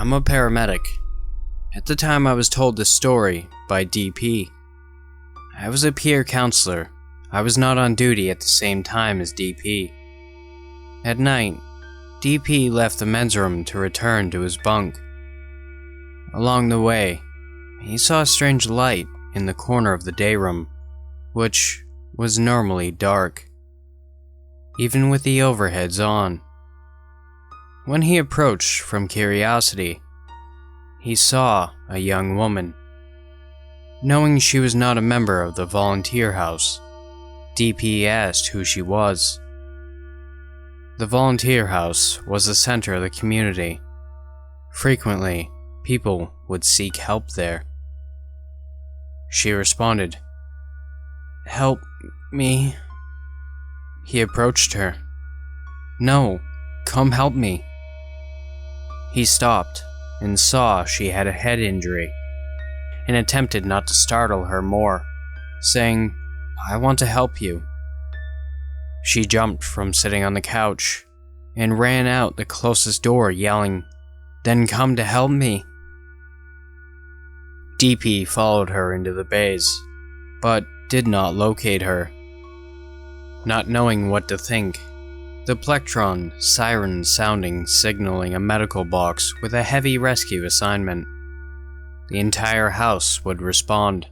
I'm a paramedic. At the time I was told this story by DP. I was a peer counselor. I was not on duty at the same time as DP. At night, DP left the men's room to return to his bunk. Along the way, he saw a strange light in the corner of the day room, which was normally dark, even with the overheads on. When he approached from curiosity, he saw a young woman. Knowing she was not a member of the volunteer house, DP asked who she was. The volunteer house was the center of the community. Frequently, people would seek help there. She responded, "Help me." He approached her. "No, come help me." He stopped and saw she had a head injury and attempted not to startle her more, saying, "I want to help you." She jumped from sitting on the couch and ran out the closest door yelling, "Then come to help me." DP followed her into the bays, but did not locate her. Not knowing what to think, the plectron siren sounding signaling a medical box with a heavy rescue assignment. The entire house would respond.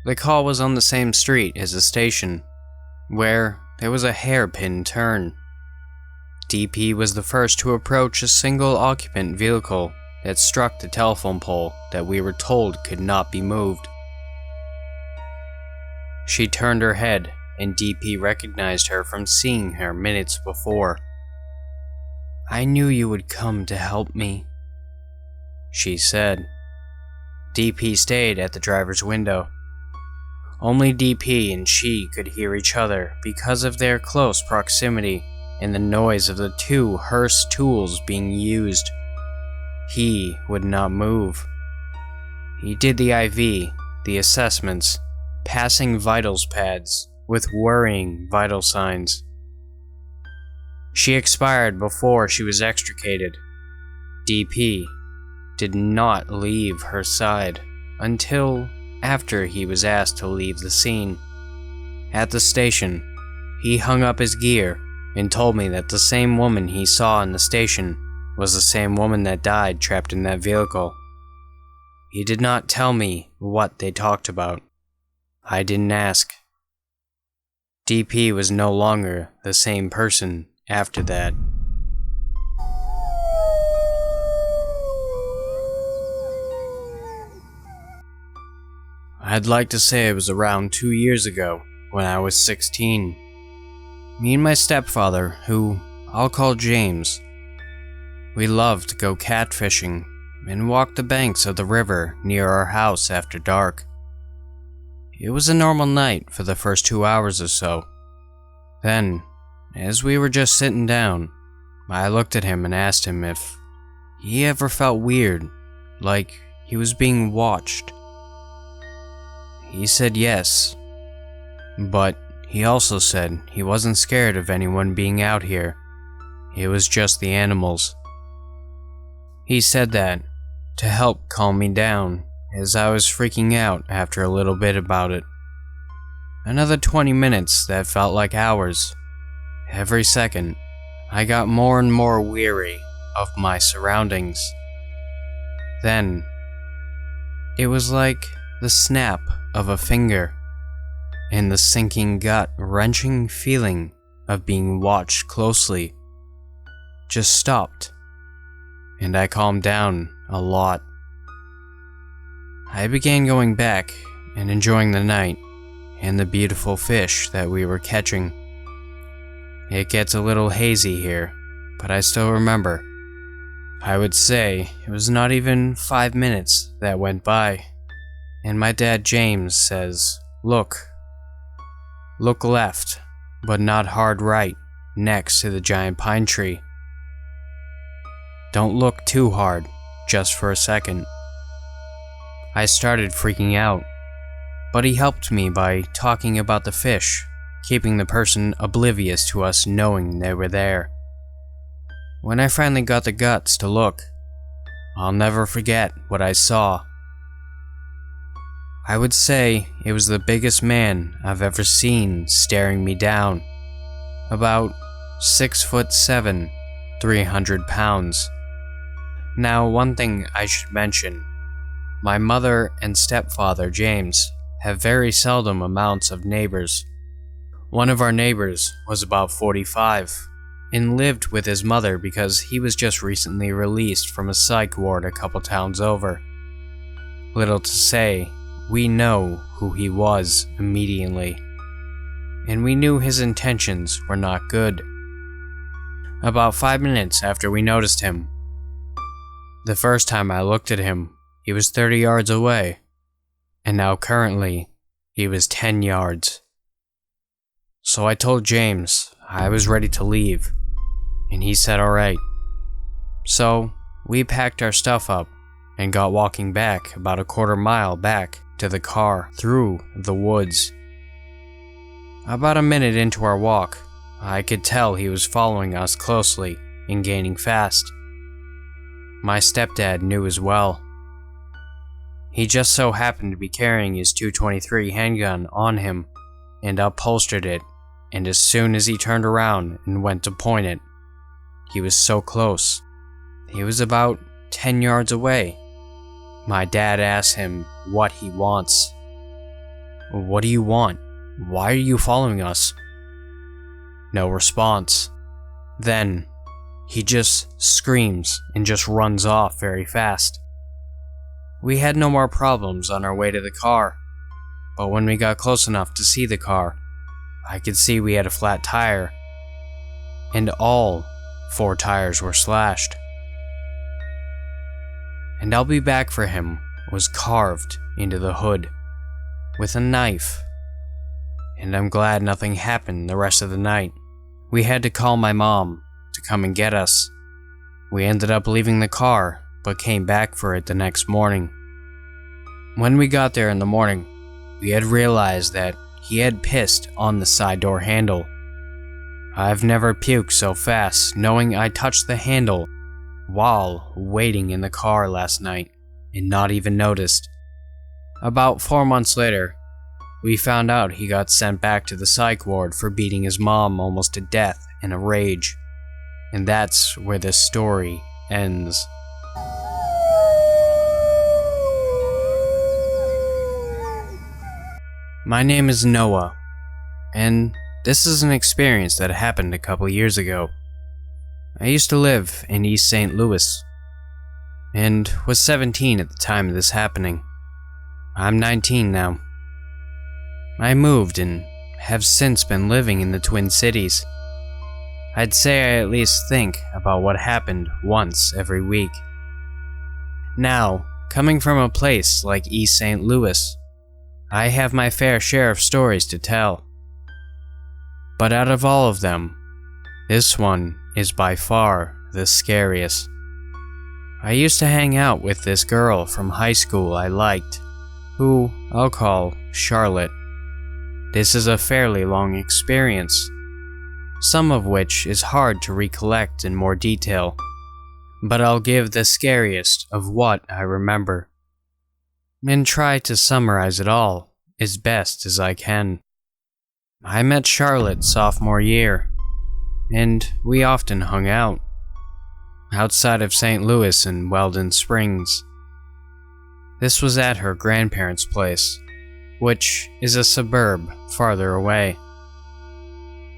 The call was on the same street as the station, where there was a hairpin turn. DP was the first to approach a single occupant vehicle that struck the telephone pole that we were told could not be moved. She turned her head and DP recognized her from seeing her minutes before. "I knew you would come to help me," she said. DP stayed at the driver's window. Only DP and she could hear each other because of their close proximity and the noise of the two hearse tools being used. He would not move. He did the IV, the assessments, passing vitals pads with worrying vital signs. She expired before she was extricated. DP did not leave her side until after he was asked to leave the scene. At the station, he hung up his gear and told me that the same woman he saw in the station was the same woman that died trapped in that vehicle. He did not tell me what they talked about. I didn't ask. DP was no longer the same person after that. I'd like to say it was around 2 years ago, when I was 16. Me and my stepfather, who I'll call James, we loved to go catfishing and walk the banks of the river near our house after dark. It was a normal night for the first 2 hours or so. Then, as we were just sitting down, I looked at him and asked him if he ever felt weird, like he was being watched. He said yes, but he also said he wasn't scared of anyone being out here. It was just the animals. He said that to help calm me down, as I was freaking out after a little bit about it. Another 20 minutes that felt like hours. Every second, I got more and more weary of my surroundings. Then, it was like the snap of a finger, and the sinking gut-wrenching feeling of being watched closely just stopped, and I calmed down a lot. I began going back and enjoying the night and the beautiful fish that we were catching. It gets a little hazy here, but I still remember. I would say it was not even 5 minutes that went by, and my dad James says, Look left, but not hard right, next to the giant pine tree. Don't look too hard, just for a second." I started freaking out, but he helped me by talking about the fish, keeping the person oblivious to us knowing they were there. When I finally got the guts to look, I'll never forget what I saw. I would say it was the biggest man I've ever seen staring me down. About 6'7", 300 pounds. Now, one thing I should mention. My mother and stepfather, James, have very seldom amounts of neighbors. One of our neighbors was about 45 and lived with his mother because he was just recently released from a psych ward a couple towns over. Little to say, we know who he was immediately, and we knew his intentions were not good. About 5 minutes after we noticed him, the first time I looked at him, he was 30 yards away, and now currently, he was 10 yards. So I told James I was ready to leave, and he said alright. So we packed our stuff up and got walking back about a quarter mile back to the car through the woods. About a minute into our walk, I could tell he was following us closely and gaining fast. My stepdad knew as well. He just so happened to be carrying his .223 handgun on him and upholstered it, and as soon as he turned around and went to point it, he was so close. He was about 10 yards away. My dad asked him what he wants. "What do you want? Why are you following us?" No response. Then, he just screams and just runs off very fast. We had no more problems on our way to the car, but when we got close enough to see the car, I could see we had a flat tire, and all 4 tires were slashed. And "I'll be back for him" was carved into the hood with a knife, and I'm glad nothing happened the rest of the night. We had to call my mom to come and get us. We ended up leaving the car, but came back for it the next morning. When we got there in the morning, we had realized that he had pissed on the side door handle. I've never puked so fast knowing I touched the handle while waiting in the car last night and not even noticed. About 4 months later, we found out he got sent back to the psych ward for beating his mom almost to death in a rage. And that's where this story ends. My name is Noah, and this is an experience that happened a couple years ago. I used to live in East St. Louis, and was 17 at the time of this happening. I'm 19 now. I moved and have since been living in the Twin Cities. I'd say I at least think about what happened once every week. Now, coming from a place like East St. Louis, I have my fair share of stories to tell. But out of all of them, this one is by far the scariest. I used to hang out with this girl from high school I liked, who I'll call Charlotte. This is a fairly long experience, some of which is hard to recollect in more detail, but I'll give the scariest of what I remember, and try to summarize it all as best as I can. I met Charlotte sophomore year, and we often hung out, outside of St. Louis and Weldon Springs. This was at her grandparents' place, which is a suburb farther away.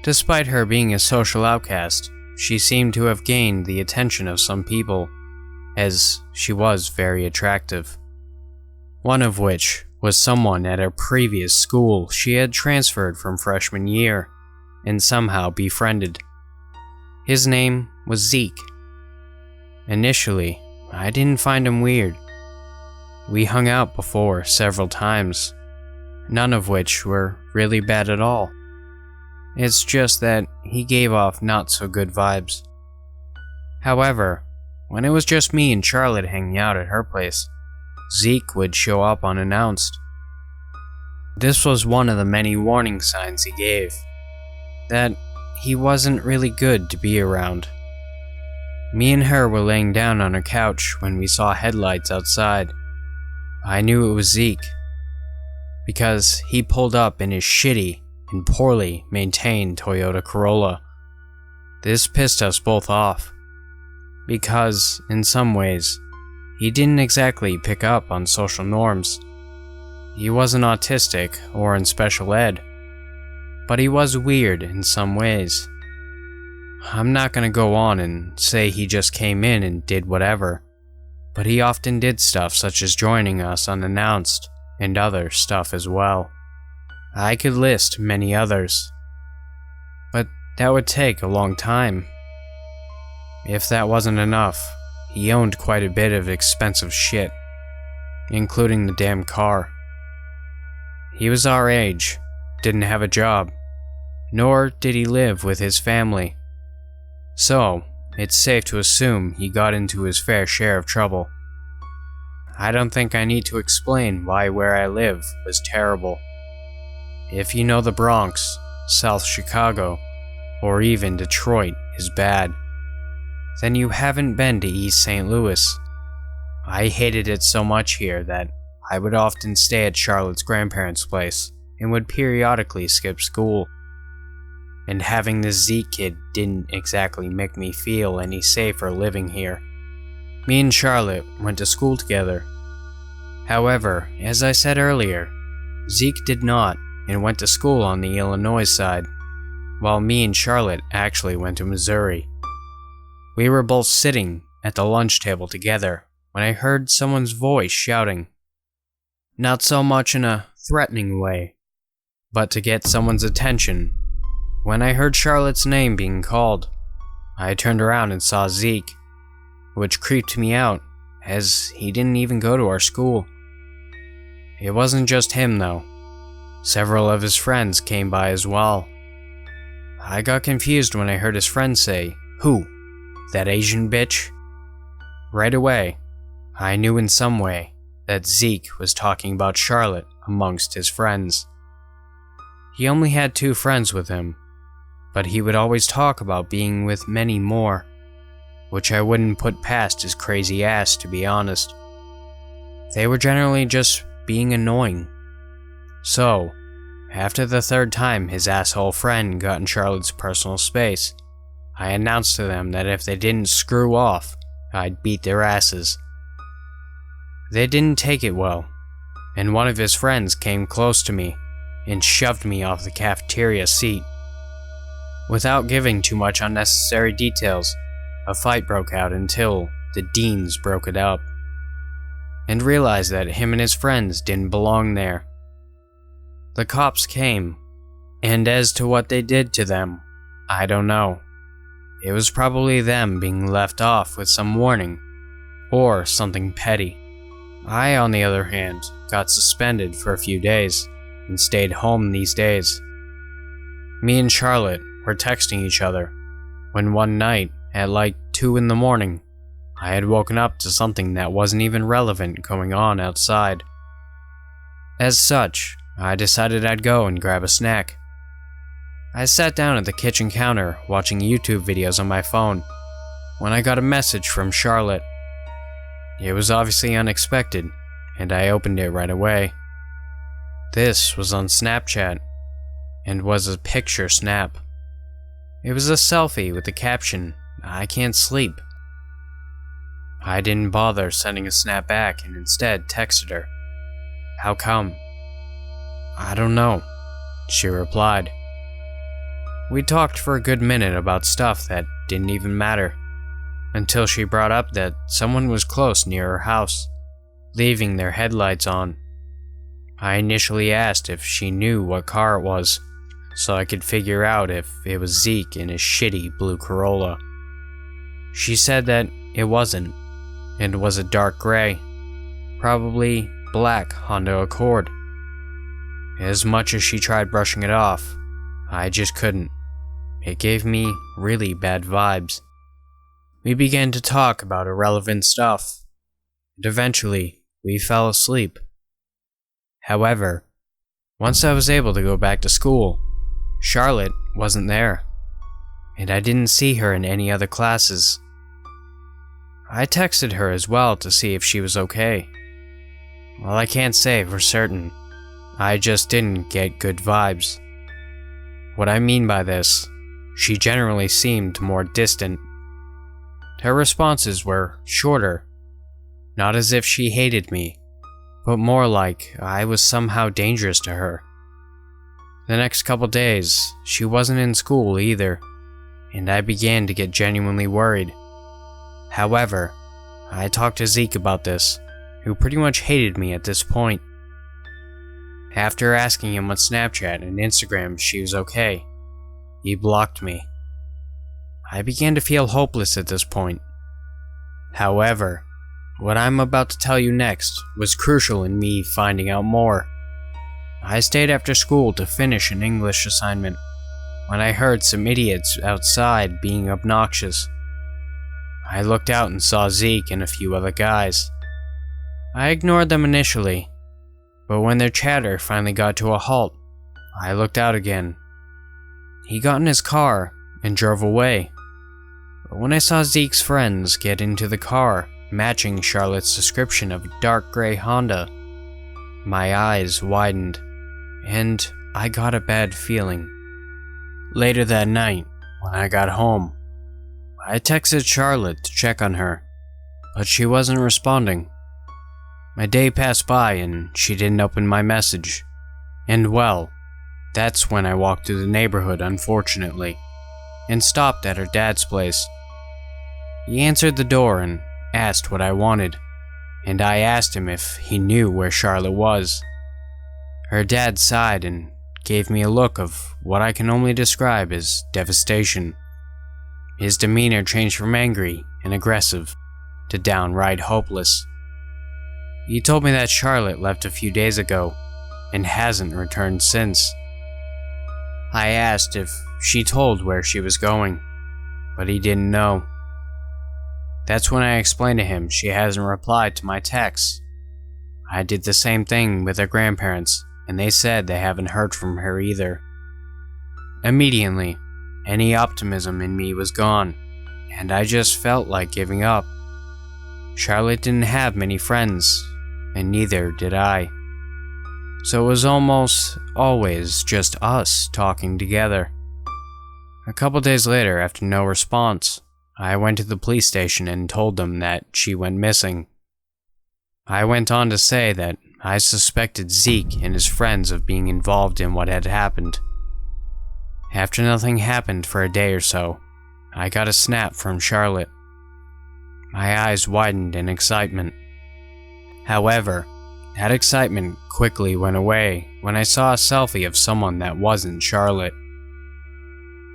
Despite her being a social outcast, she seemed to have gained the attention of some people, as she was very attractive. One of which was someone at her previous school she had transferred from freshman year, and somehow befriended. His name was Zeke. Initially, I didn't find him weird. We hung out before several times, none of which were really bad at all. It's just that he gave off not so good vibes. However, when it was just me and Charlotte hanging out at her place, Zeke would show up unannounced. This was one of the many warning signs he gave, that he wasn't really good to be around. Me and her were laying down on her couch when we saw headlights outside. I knew it was Zeke, because he pulled up in his shitty and poorly maintained Toyota Corolla. This pissed us both off, because, in some ways, he didn't exactly pick up on social norms. He wasn't autistic or in special ed, but he was weird in some ways. I'm not gonna go on and say he just came in and did whatever, but he often did stuff such as joining us unannounced, and other stuff as well. I could list many others, but that would take a long time. If that wasn't enough, he owned quite a bit of expensive shit, including the damn car. He was our age, didn't have a job, nor did he live with his family. So, it's safe to assume he got into his fair share of trouble. I don't think I need to explain why where I live was terrible. If you know the Bronx, South Chicago, or even Detroit is bad, then you haven't been to East St. Louis. I hated it so much here that I would often stay at Charlotte's grandparents' place and would periodically skip school. And having this Zeke kid didn't exactly make me feel any safer living here. Me and Charlotte went to school together. However, as I said earlier, Zeke did not and went to school on the Illinois side, while me and Charlotte actually went to Missouri. We were both sitting at the lunch table together when I heard someone's voice shouting. Not so much in a threatening way, but to get someone's attention. When I heard Charlotte's name being called, I turned around and saw Zeke, which creeped me out, as he didn't even go to our school. It wasn't just him though. Several of his friends came by as well. I got confused when I heard his friend say, "Who? That Asian bitch?" Right away, I knew in some way that Zeke was talking about Charlotte amongst his friends. He only had 2 friends with him, but he would always talk about being with many more, which I wouldn't put past his crazy ass, to be honest. They were generally just being annoying. So, after the 3rd time his asshole friend got in Charlotte's personal space, I announced to them that if they didn't screw off, I'd beat their asses. They didn't take it well, and one of his friends came close to me and shoved me off the cafeteria seat. Without giving too much unnecessary details, a fight broke out until the deans broke it up, and realized that him and his friends didn't belong there. The cops came, and as to what they did to them, I don't know. It was probably them being left off with some warning, or something petty. I, on the other hand, got suspended for a few days, and stayed home these days. Me and Charlotte were texting each other, when one night, at like 2 in the morning, I had woken up to something that wasn't even relevant going on outside. As such, I decided I'd go and grab a snack. I sat down at the kitchen counter watching YouTube videos on my phone when I got a message from Charlotte. It was obviously unexpected, and I opened it right away. This was on Snapchat, and was a picture snap. It was a selfie with the caption, "I can't sleep." I didn't bother sending a snap back and instead texted her. "How come?" "I don't know," she replied. We talked for a good minute about stuff that didn't even matter, until she brought up that someone was close near her house, leaving their headlights on. I initially asked if she knew what car it was, so I could figure out if it was Zeke in his shitty blue Corolla. She said that it wasn't, and was a dark gray, probably black Honda Accord. As much as she tried brushing it off, I just couldn't. It gave me really bad vibes. We began to talk about irrelevant stuff, and eventually we fell asleep. However, once I was able to go back to school, Charlotte wasn't there, and I didn't see her in any other classes. I texted her as well to see if she was okay. Well, I can't say for certain. I just didn't get good vibes. What I mean by this, she generally seemed more distant. Her responses were shorter, not as if she hated me, but more like I was somehow dangerous to her. The next couple days, she wasn't in school either, and I began to get genuinely worried. However, I talked to Zeke about this, who pretty much hated me at this point. After asking him on Snapchat and Instagram if she was okay, he blocked me. I began to feel hopeless at this point. However, what I'm about to tell you next was crucial in me finding out more. I stayed after school to finish an English assignment when I heard some idiots outside being obnoxious. I looked out and saw Zeke and a few other guys. I ignored them initially, but when their chatter finally got to a halt, I looked out again. He got in his car and drove away. But when I saw Zeke's friends get into the car, matching Charlotte's description of a dark gray Honda, my eyes widened, and I got a bad feeling. Later that night, when I got home, I texted Charlotte to check on her, but she wasn't responding. My day passed by and she didn't open my message, and well, that's when I walked through the neighborhood, unfortunately, and stopped at her dad's place. He answered the door and asked what I wanted, and I asked him if he knew where Charlotte was. Her dad sighed and gave me a look of what I can only describe as devastation. His demeanor changed from angry and aggressive to downright hopeless. He told me that Charlotte left a few days ago and hasn't returned since. I asked if she told where she was going, but he didn't know. That's when I explained to him she hasn't replied to my texts. I did the same thing with her grandparents, and they said they haven't heard from her either. Immediately, any optimism in me was gone, and I just felt like giving up. Charlotte didn't have many friends, and neither did I. So it was almost always just us talking together. A couple days later, after no response, I went to the police station and told them that she went missing. I went on to say that I suspected Zeke and his friends of being involved in what had happened. After nothing happened for a day or so, I got a snap from Charlotte. My eyes widened in excitement. However, that excitement quickly went away when I saw a selfie of someone that wasn't Charlotte.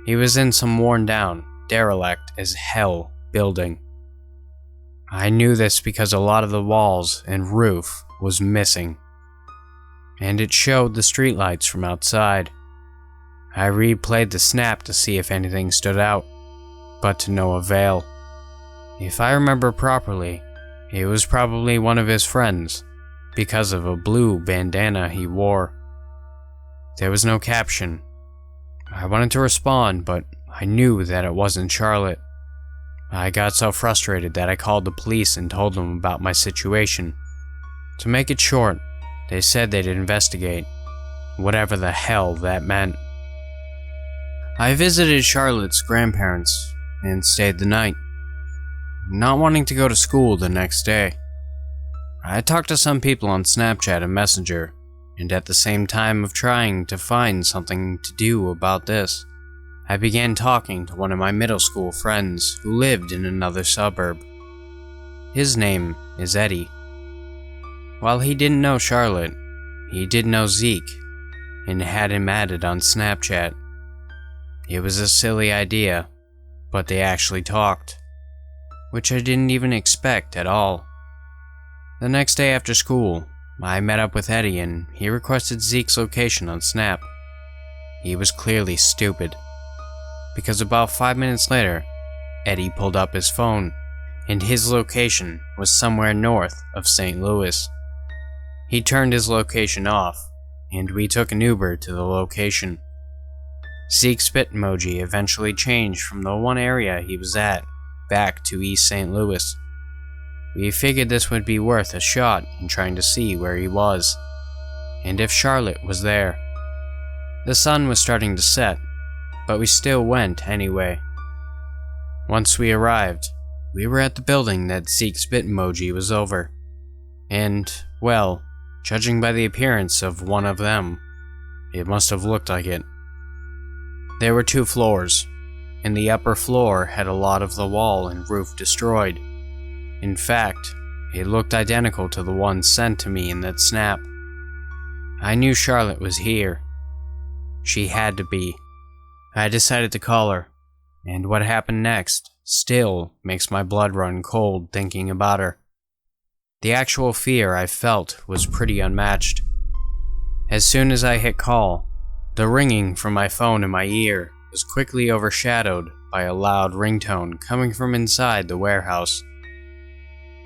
He was in some worn down, derelict as hell building. I knew this because a lot of the walls and roof was missing, and it showed the streetlights from outside. I replayed the snap to see if anything stood out, but to no avail. If I remember properly, it was probably one of his friends, because of a blue bandana he wore. There was no caption. I wanted to respond, but I knew that it wasn't Charlotte. I got so frustrated that I called the police and told them about my situation. To make it short, they said they'd investigate, whatever the hell that meant. I visited Charlotte's grandparents and stayed the night, not wanting to go to school the next day. I talked to some people on Snapchat and Messenger, and at the same time of trying to find something to do about this, I began talking to one of my middle school friends who lived in another suburb. His name is Eddie. While he didn't know Charlotte, he did know Zeke, and had him added on Snapchat. It was a silly idea, but they actually talked, which I didn't even expect at all. The next day after school, I met up with Eddie and he requested Zeke's location on Snap. He was clearly stupid, because about 5 minutes later, Eddie pulled up his phone, and his location was somewhere north of St. Louis. He turned his location off, and we took an Uber to the location. Zeke's spit emoji eventually changed from the one area he was at back to East St. Louis, We figured this would be worth a shot in trying to see where he was, and if Charlotte was there. The sun was starting to set, but we still went anyway. Once we arrived, we were at the building that Zeke's Bitmoji was over, and, well, judging by the appearance of one of them, it must have looked like it. There were 2 floors, and the upper floor had a lot of the wall and roof destroyed. In fact, it looked identical to the one sent to me in that snap. I knew Charlotte was here. She had to be. I decided to call her, and what happened next still makes my blood run cold thinking about her. The actual fear I felt was pretty unmatched. As soon as I hit call, the ringing from my phone in my ear was quickly overshadowed by a loud ringtone coming from inside the warehouse.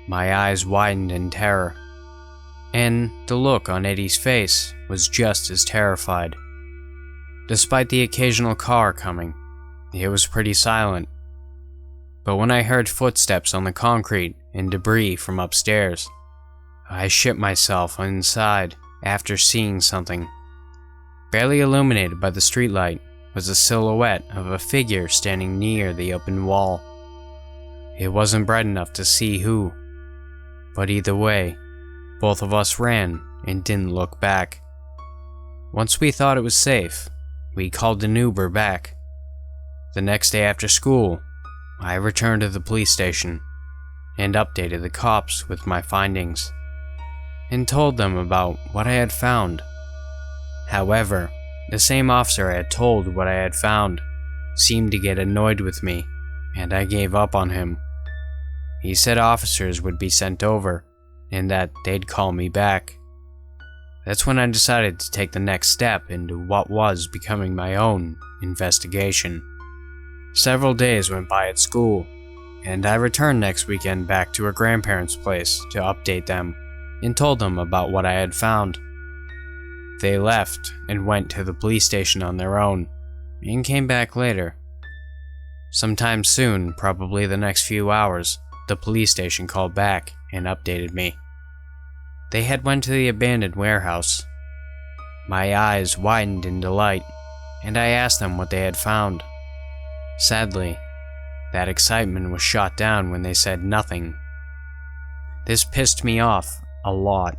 My eyes widened in terror, and the look on Eddie's face was just as terrified. Despite the occasional car coming, it was pretty silent. But when I heard footsteps on the concrete and debris from upstairs, I shit myself inside after seeing something. Barely illuminated by the streetlight was a silhouette of a figure standing near the open wall. It wasn't bright enough to see who, but either way, both of us ran and didn't look back. Once we thought it was safe, we called an Uber back. The next day after school, I returned to the police station and updated the cops with my findings, and told them about what I had found. However, the same officer I had told what I had found seemed to get annoyed with me, and I gave up on him. He said officers would be sent over, and that they'd call me back. That's when I decided to take the next step into what was becoming my own investigation. Several days went by at school, and I returned next weekend back to her grandparents' place to update them, and told them about what I had found. They left and went to the police station on their own, and came back later. Sometime soon, probably the next few hours, the police station called back and updated me. They had went to the abandoned warehouse. My eyes widened in delight, and I asked them what they had found. Sadly, that excitement was shot down when they said nothing. This pissed me off a lot,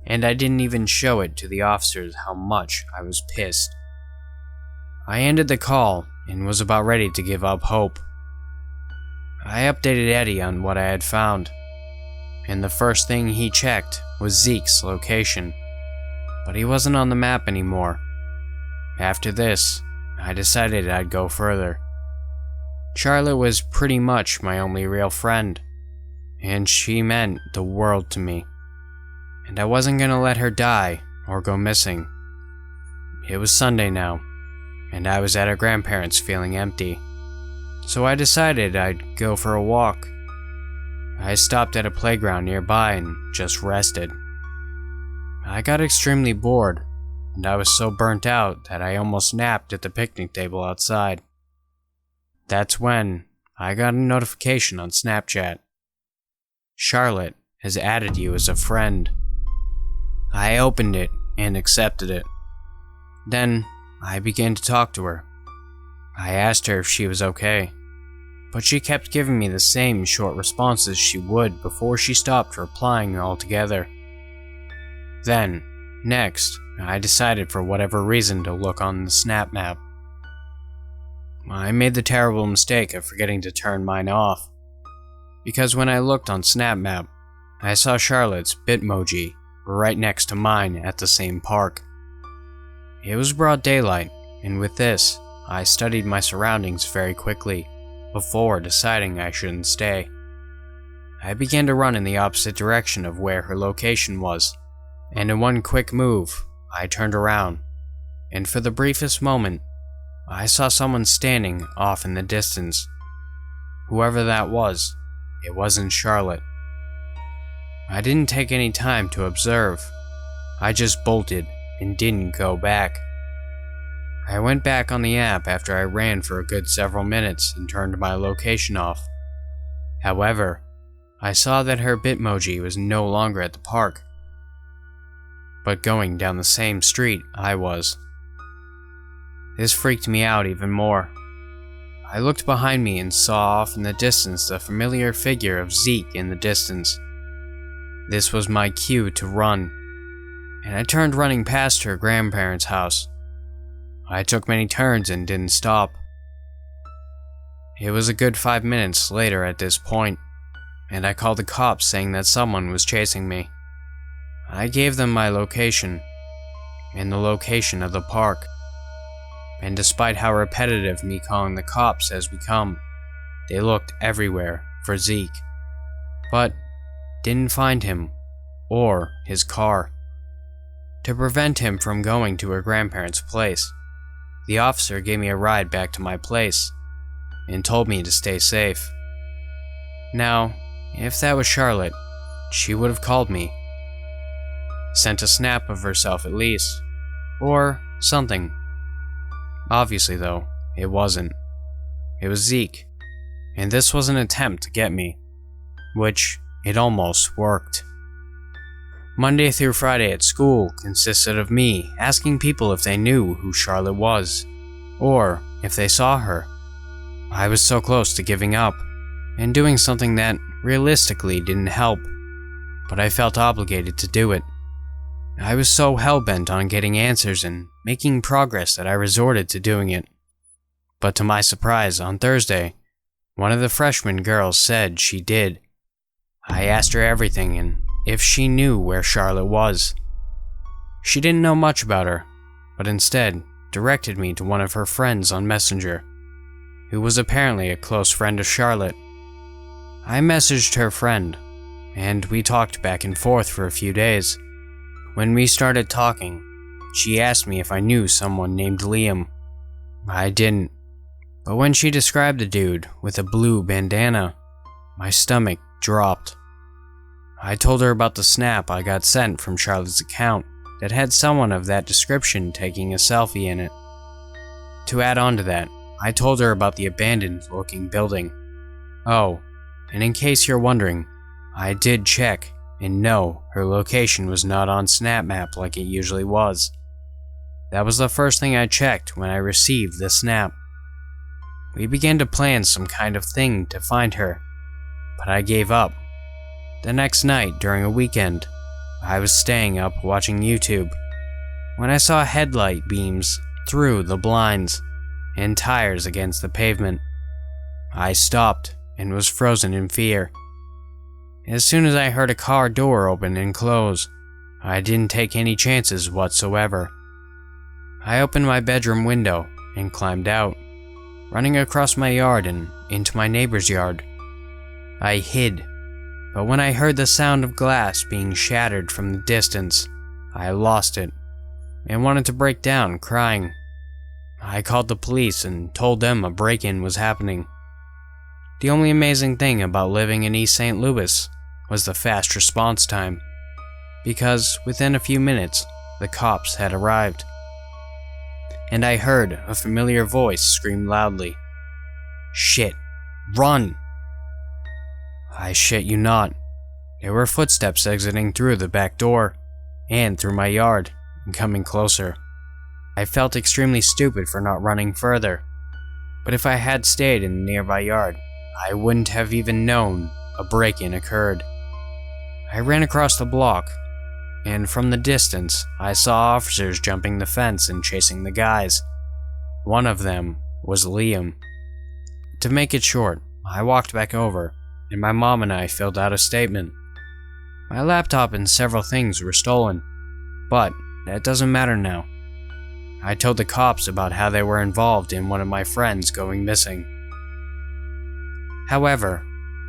and I didn't even show it to the officers how much I was pissed. I ended the call and was about ready to give up hope. I updated Eddie on what I had found, and the first thing he checked was Zeke's location, but he wasn't on the map anymore. After this, I decided I'd go further. Charlotte was pretty much my only real friend, and she meant the world to me, and I wasn't gonna let her die or go missing. It was Sunday now, and I was at her grandparents' feeling empty, so I decided I'd go for a walk. I stopped at a playground nearby and just rested. I got extremely bored, and I was so burnt out that I almost napped at the picnic table outside. That's when I got a notification on Snapchat. Charlotte has added you as a friend. I opened it and accepted it. Then I began to talk to her. I asked her if she was okay, but she kept giving me the same short responses she would before she stopped replying altogether. Then, next, I decided for whatever reason to look on the Snap map. I made the terrible mistake of forgetting to turn mine off, because when I looked on Snap map, I saw Charlotte's Bitmoji right next to mine at the same park. It was broad daylight, and with this, I studied my surroundings very quickly before deciding I shouldn't stay. I began to run in the opposite direction of where her location was, and in one quick move, I turned around, and for the briefest moment, I saw someone standing off in the distance. Whoever that was, it wasn't Charlotte. I didn't take any time to observe. I just bolted and didn't go back. I went back on the app after I ran for a good several minutes and turned my location off. However, I saw that her Bitmoji was no longer at the park, but going down the same street I was. This freaked me out even more. I looked behind me and saw off in the distance the familiar figure of Zeke in the distance. This was my cue to run, and I turned running past her grandparents' house. I took many turns and didn't stop. It was a good 5 minutes later at this point, and I called the cops saying that someone was chasing me. I gave them my location, and the location of the park. And despite how repetitive me calling the cops has become, they looked everywhere for Zeke, but didn't find him or his car. To prevent him from going to her grandparents' place, the officer gave me a ride back to my place and told me to stay safe. Now, if that was Charlotte, she would have called me, sent a snap of herself at least, or something. Obviously though, it wasn't. It was Zeke, and this was an attempt to get me, which it almost worked. Monday through Friday at school consisted of me asking people if they knew who Charlotte was, or if they saw her. I was so close to giving up, and doing something that realistically didn't help, but I felt obligated to do it. I was so hell-bent on getting answers and making progress that I resorted to doing it. But to my surprise, on Thursday, one of the freshman girls said she did. I asked her everything and if she knew where Charlotte was. She didn't know much about her, but instead directed me to one of her friends on Messenger, who was apparently a close friend of Charlotte. I messaged her friend, and we talked back and forth for a few days. When we started talking, she asked me if I knew someone named Liam. I didn't, but when she described the dude with a blue bandana, my stomach dropped. I told her about the snap I got sent from Charlotte's account that had someone of that description taking a selfie in it. To add on to that, I told her about the abandoned-looking building. Oh, and in case you're wondering, I did check, and no, her location was not on Snap Map like it usually was. That was the first thing I checked when I received the snap. We began to plan some kind of thing to find her, but I gave up. The next night during a weekend, I was staying up watching YouTube when I saw headlight beams through the blinds and tires against the pavement. I stopped and was frozen in fear. As soon as I heard a car door open and close, I didn't take any chances whatsoever. I opened my bedroom window and climbed out, running across my yard and into my neighbor's yard. I hid, but when I heard the sound of glass being shattered from the distance, I lost it and wanted to break down crying. I called the police and told them a break-in was happening. The only amazing thing about living in East St. Louis was the fast response time, because within a few minutes, the cops had arrived. And I heard a familiar voice scream loudly, "Shit, run!" I shit you not, there were footsteps exiting through the back door, and through my yard, and coming closer. I felt extremely stupid for not running further, but if I had stayed in the nearby yard, I wouldn't have even known a break-in occurred. I ran across the block, and from the distance, I saw officers jumping the fence and chasing the guys. One of them was Liam. To make it short, I walked back over, and my mom and I filled out a statement. My laptop and several things were stolen, but that doesn't matter now. I told the cops about how they were involved in one of my friends going missing. However,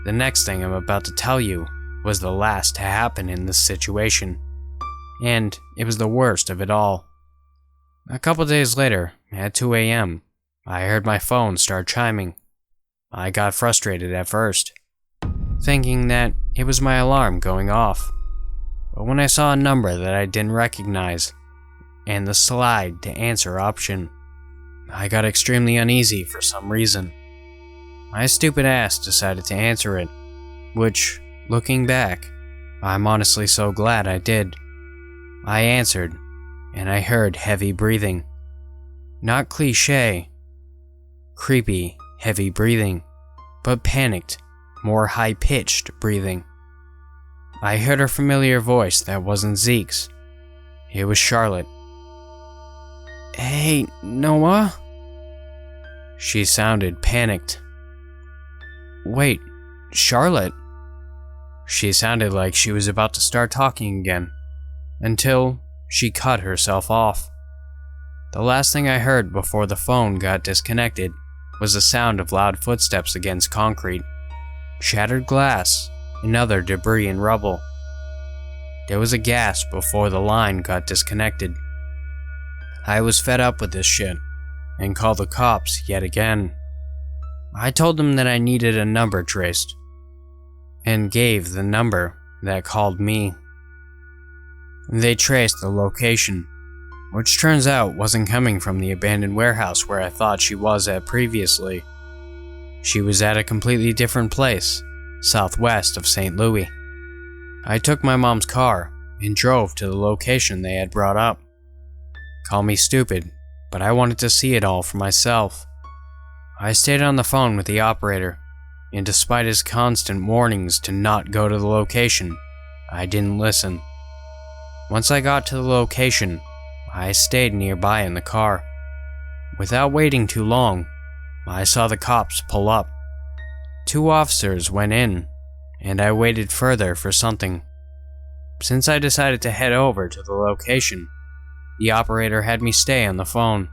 the next thing I'm about to tell you was the last to happen in this situation, and it was the worst of it all. A couple days later, at 2 a.m., I heard my phone start chiming. I got frustrated at first, thinking that it was my alarm going off, but when I saw a number that I didn't recognize, and the slide to answer option, I got extremely uneasy for some reason. My stupid ass decided to answer it, which Looking back, I'm honestly so glad I did. I answered, and I heard heavy breathing. Not cliché, creepy, heavy breathing, but panicked, more high-pitched breathing. I heard a familiar voice that wasn't Zeke's. It was Charlotte. "Hey, Noah?" She sounded panicked. "Wait, Charlotte?" She sounded like she was about to start talking again, until she cut herself off. The last thing I heard before the phone got disconnected was the sound of loud footsteps against concrete, shattered glass, and other debris and rubble. There was a gasp before the line got disconnected. I was fed up with this shit, and called the cops yet again. I told them that I needed a number traced, and gave the number that called me. They traced the location, which turns out wasn't coming from the abandoned warehouse where I thought she was at previously. She was at a completely different place, southwest of St. Louis. I took my mom's car and drove to the location they had brought up. Call me stupid, but I wanted to see it all for myself. I stayed on the phone with the operator, and despite his constant warnings to not go to the location, I didn't listen. Once I got to the location, I stayed nearby in the car. Without waiting too long, I saw the cops pull up. 2 officers went in, and I waited further for something. Since I decided to head over to the location, the operator had me stay on the phone.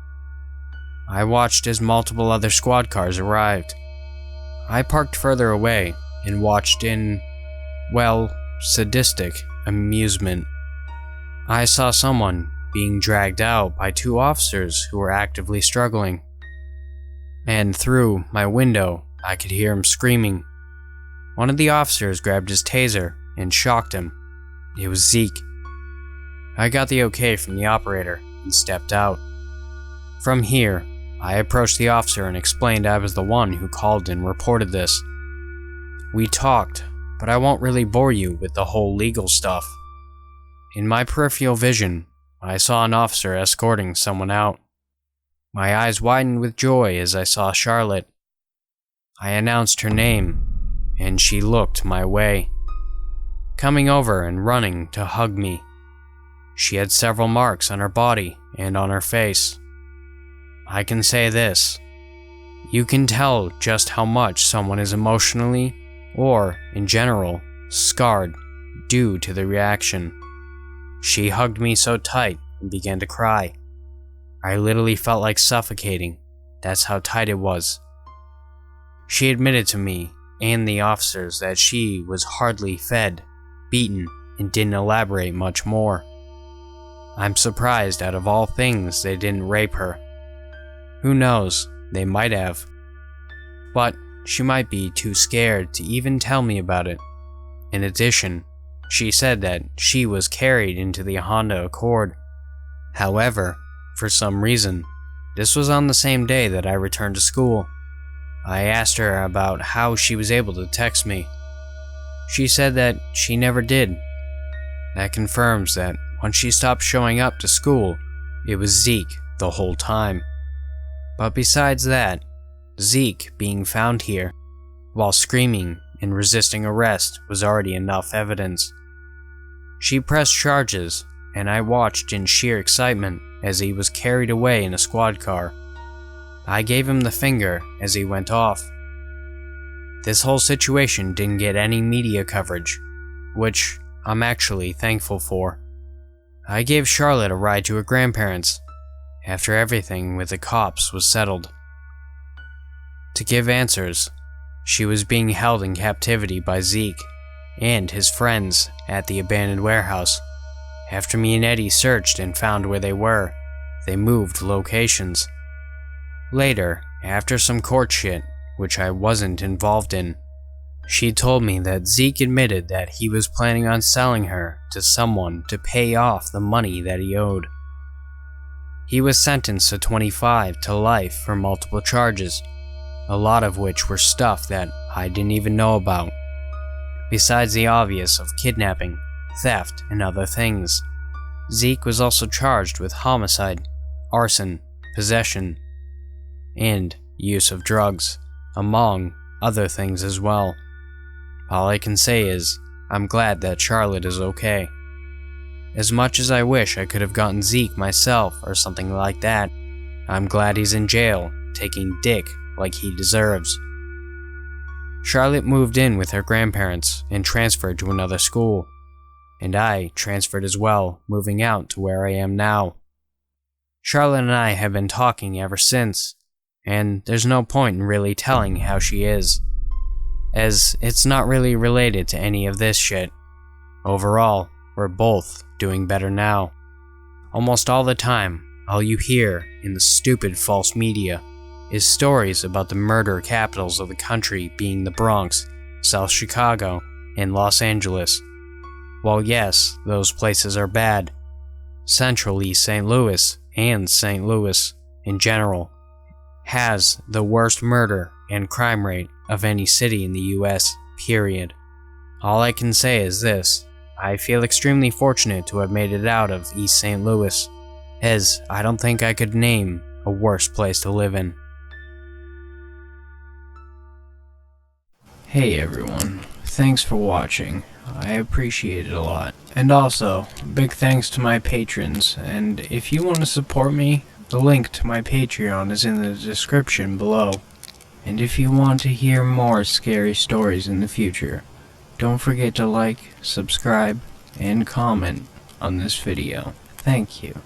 I watched as multiple other squad cars arrived. I parked further away and watched in, well, sadistic amusement. I saw someone being dragged out by 2 officers who were actively struggling. And through my window, I could hear him screaming. One of the officers grabbed his taser and shocked him. It was Zeke. I got the okay from the operator and stepped out. From here, I approached the officer and explained I was the one who called and reported this. We talked, but I won't really bore you with the whole legal stuff. In my peripheral vision, I saw an officer escorting someone out. My eyes widened with joy as I saw Charlotte. I announced her name, and she looked my way, coming over and running to hug me. She had several marks on her body and on her face. I can say this: you can tell just how much someone is emotionally, or in general, scarred due to the reaction. She hugged me so tight and began to cry. I literally felt like suffocating. That's how tight it was. She admitted to me and the officers that she was hardly fed, beaten, and didn't elaborate much more. I'm surprised out of all things they didn't rape her. Who knows, they might have. But she might be too scared to even tell me about it. In addition, she said that she was carried into the Honda Accord. However, for some reason, this was on the same day that I returned to school. I asked her about how she was able to text me. She said that she never did. That confirms that when she stopped showing up to school, it was Zeke the whole time. But besides that, Zeke being found here, while screaming and resisting arrest, was already enough evidence. She pressed charges, and I watched in sheer excitement as he was carried away in a squad car. I gave him the finger as he went off. This whole situation didn't get any media coverage, which I'm actually thankful for. I gave Charlotte a ride to her grandparents after everything with the cops was settled. To give answers, she was being held in captivity by Zeke and his friends at the abandoned warehouse. After me and Eddie searched and found where they were, they moved locations. Later, after some court shit, which I wasn't involved in, she told me that Zeke admitted that he was planning on selling her to someone to pay off the money that he owed. He was sentenced to 25 to life for multiple charges, a lot of which were stuff that I didn't even know about. besides the obvious of kidnapping, theft, and other things. Zeke was also charged with homicide, arson, possession, and use of drugs, among other things as well. All I can say is, I'm glad that Charlotte is okay. As much as I wish I could have gotten Zeke myself or something like that, I'm glad he's in jail, taking dick like he deserves. Charlotte moved in with her grandparents and transferred to another school, and I transferred as well, moving out to where I am now. Charlotte and I have been talking ever since, and there's no point in really telling how she is, as it's not really related to any of this shit. Overall, we're both doing better now. Almost all the time, all you hear in the stupid false media is stories about the murder capitals of the country being the Bronx, South Chicago, and Los Angeles. While yes, those places are bad, Central East St. Louis and St. Louis in general has the worst murder and crime rate of any city in the US, period. All I can say is this: I feel extremely fortunate to have made it out of East St. Louis, as I don't think I could name a worse place to live in. Hey everyone, thanks for watching. I appreciate it a lot. And also, big thanks to my patrons, and if you want to support me, the link to my Patreon is in the description below. And if you want to hear more scary stories in the future, don't forget to like, subscribe, and comment on this video. Thank you.